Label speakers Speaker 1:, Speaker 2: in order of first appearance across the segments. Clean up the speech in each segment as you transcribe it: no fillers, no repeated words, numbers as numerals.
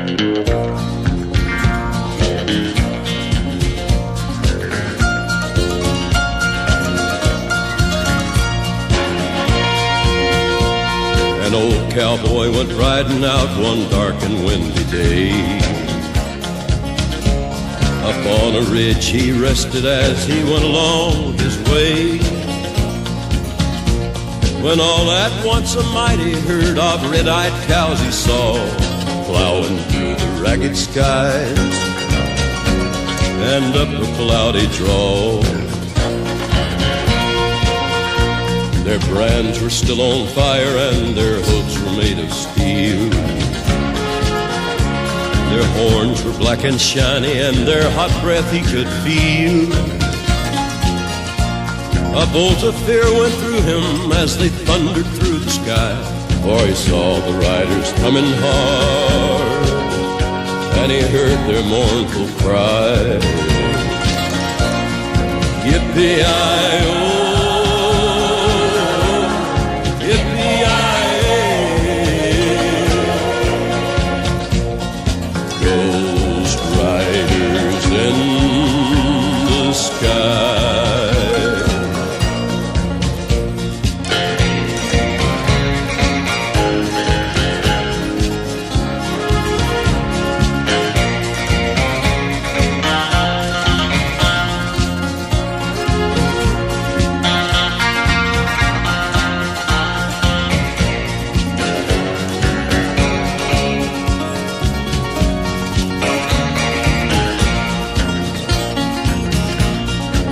Speaker 1: An old cowboy went riding out one dark and windy day. Up on a ridge he rested as he went along his way, when all at once a mighty herd of red-eyed cows he saw plowing through the ragged skies and up a cloudy draw. Their brands were still on fire and their hooves were made of steel. Their horns were black and shiny and their hot breath he could feel. A bolt of fear went through him as they thundered through the sky, for he saw the riders coming hard and he heard their mournful cry. Yippee-i-oh, Ghost riders in the sky.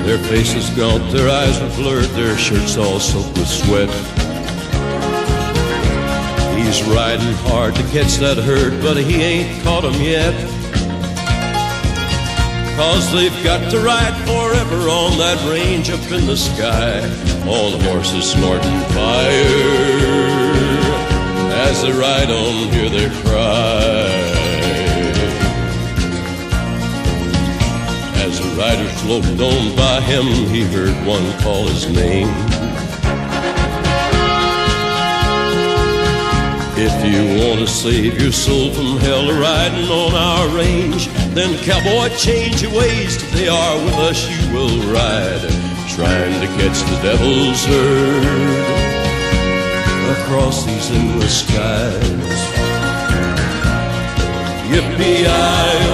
Speaker 1: Their faces gaunt, their eyes were blurred, their shirts all soaked with sweat. He's riding hard to catch that herd, but he ain't caught 'em yet. 'Cause they've got to ride forever on that range up in the sky. All the horses snorting fire as they ride on, hear their cry. As the rider sloped on by him, he heard one call his name. If you want to save your soul from hell riding on our range, then cowboy, change your ways. Today are with us you will ride, trying to catch the devil's herd across these endless skies. Yippee-i-oh,